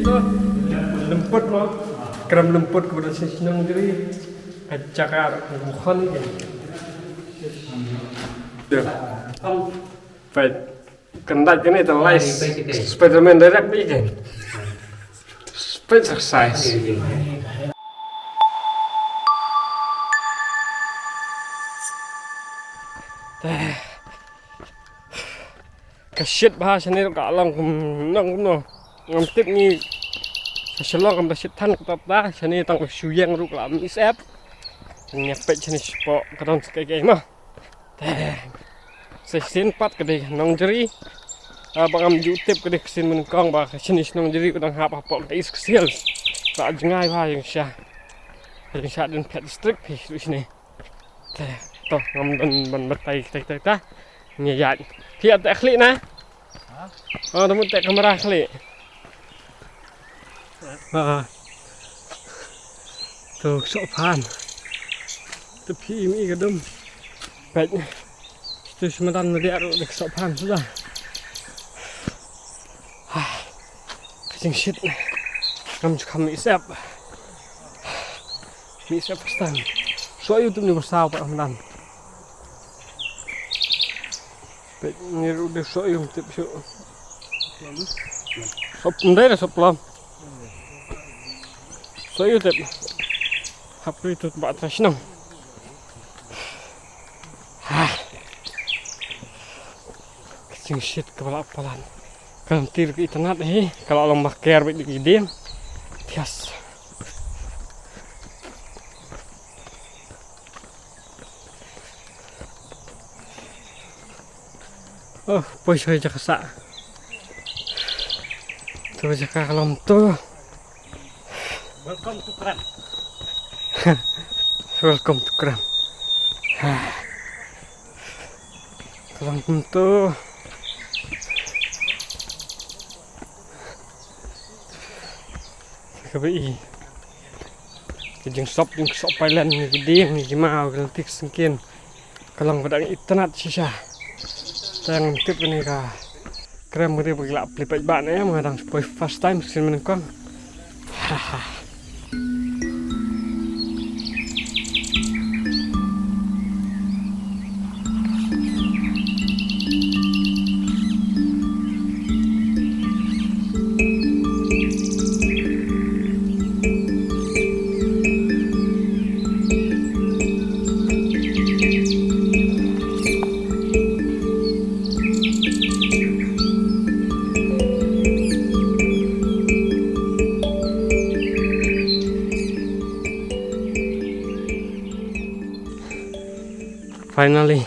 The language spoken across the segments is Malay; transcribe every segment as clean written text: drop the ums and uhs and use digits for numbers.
itu lemput mau kram lemput kemudian senang jadi cakar bukan ini. Được. Phải cần đặt cái này là like Spiderman direct đi kìa. Space size. Cái shit ba cho nên cả lòng cũng nó ngắm tiếp như sẽ lo cầm shit thân của ta cho nên tăng siêu yang rục làm ít ép nhập bệnh cho nên sport cái đó cái mà saya sin pat kedai nong jeri bangam YouTube kedai kesin menengkong bah jenis nong jeri udang hap hap kedai kecil tak jengai bah yang syah dan pet district di sini toh ngam dan bertai ta nyayat dia tak klik nah oh temu tak kamera klik tuh sopan tapi ini kedum pet itu sementan dia udah kesopan sudah. Kacing shit. Kami isap pastan. So YouTube ni bersau pak sementan. Ni udah so YouTube so. Sop ndai dah sop lam. So YouTube. Hapri itu tempat tersenang. Kacing shit kepala-kepalan kalau tir ke internet kalau orang maker baik di game bias oh boy saya jakasa tuh jaka kalau tuh welcome to Kram welcome to Kram kalau tuh kabai kejeng sop pailan ni gede ni gimau gelantik sengkin kalang padang internet sisa tang tip ni ka krem gede bagla plipat ban ya mengadang spoil first time sin menengkong finally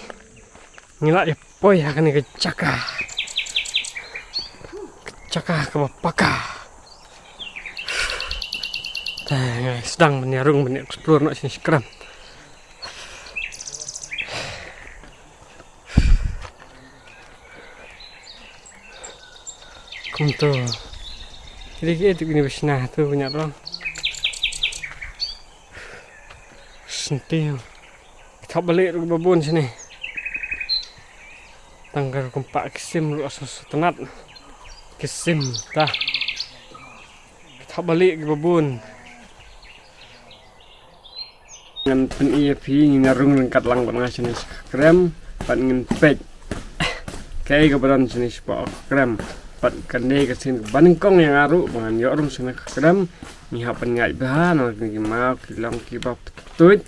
ngilak ya poy akan kecakah ke bapaka sedang menyarung explore nak sini Kram kumto jadi itu ini besna tuh banyak orang sentil tak balik ke babon sini tanggal kompak kesim lu asus tenat kesim dah tak balik ke babon dengan pen EFP ngarung lengkat lang bang sini Kram pan ngin pek kayak keberan sini sport Kram pan kene ke sini baningkong yang aru bang yo rum sini Kram ni hapan ngai bahan ni mau kilang kibab tuit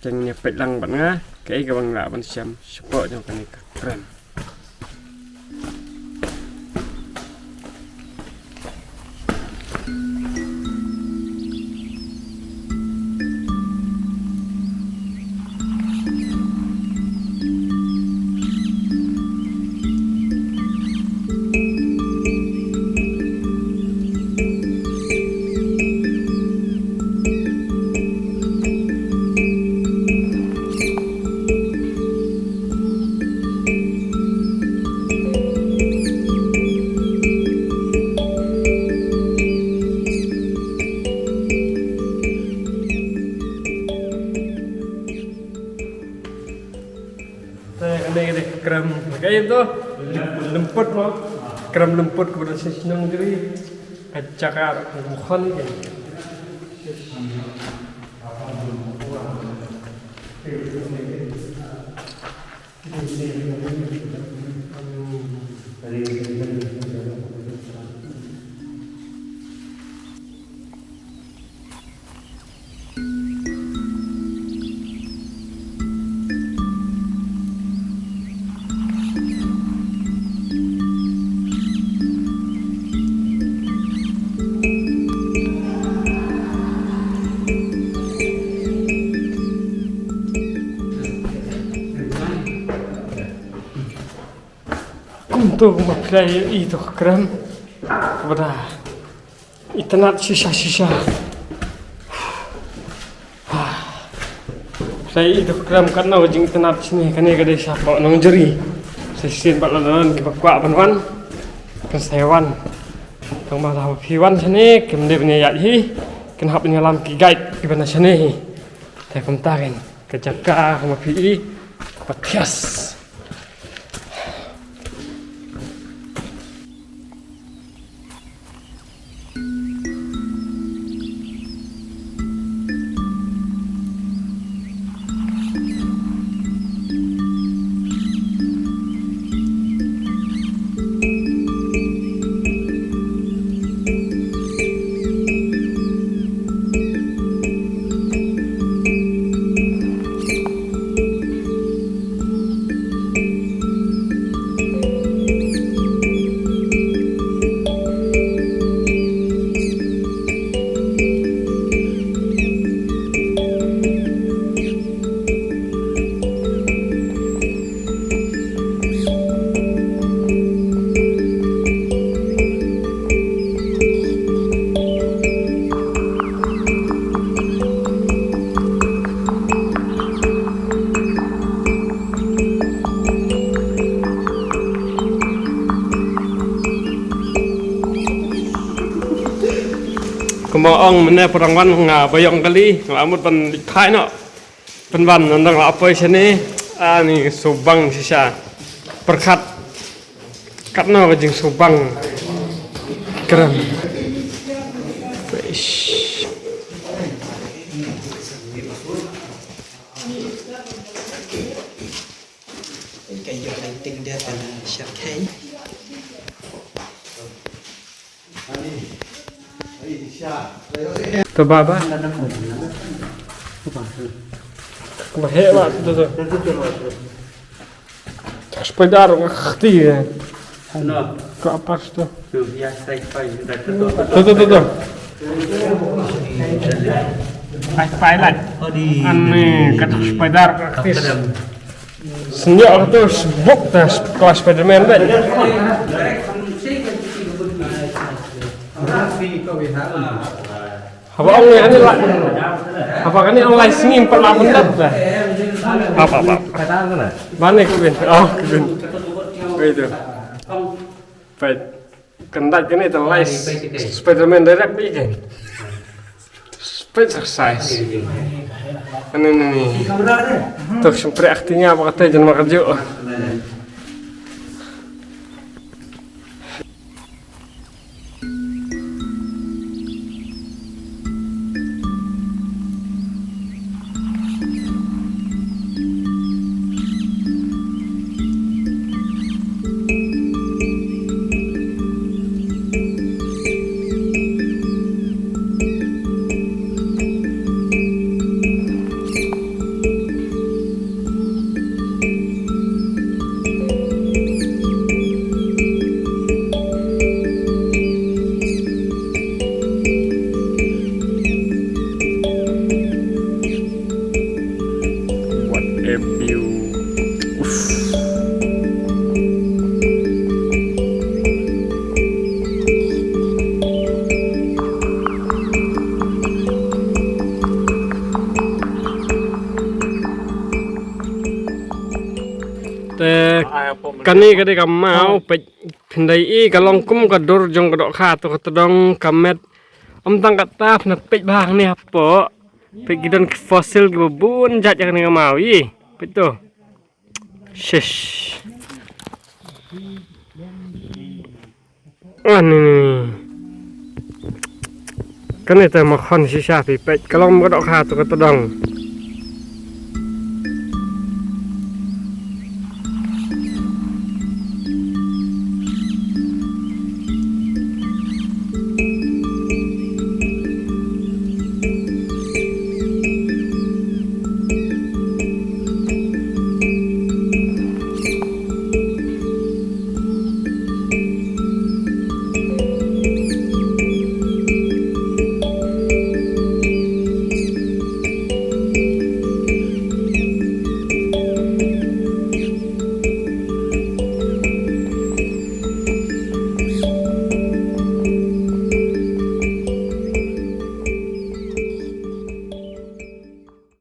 chẳng nhập bạch lăng bạn ngã cái bằng lạ bạn xem support trong cái này keren Kram itu lemput mau kram lemput kemudian senang jadi Kacakar bukan kan. Untuk memperoleh itu krem kepada internet sisa-sisa. Saya itu krem karena ujung internet sini kan ya kadang siapa nong jeri. Sesin balalan kita kuat panwan kan sewan. Tong malah piwan sini kemudian punya hi kan hab nyalam ki guide di mana sini. Saya komentarin kejaga sama pi patias. Kemaong mana perangwan ngah bayang kali ngamut pen khai no penwan nandang apa sini ni subang sisa perkat katno kajing subang keren fresh cái giờ này tinh đa là sạch hay to baba hebat tuh sepeda ngerti ya ke apa tuh tuh Thailand aneh kata sepeda ngerti senyap tuh sebuk dah kelas Spiderman deh apa orang ini lah apa kan ini online sini 48 dah apa mana kebin oh kebin itu baik kendak ini terlai Spiderman direct bikin speed exercise ini tuh sempri aktinya apa kata jangan makan juga kani kade kamau pe phindai kalong kum kadur jong kadok kha to katodong kamet tang kata na pe bang ni apo pe gidon fosil gbun jat yang ngamau i betul shish ani kan itu makan sisa pipet kalau mau dok hatu kata dong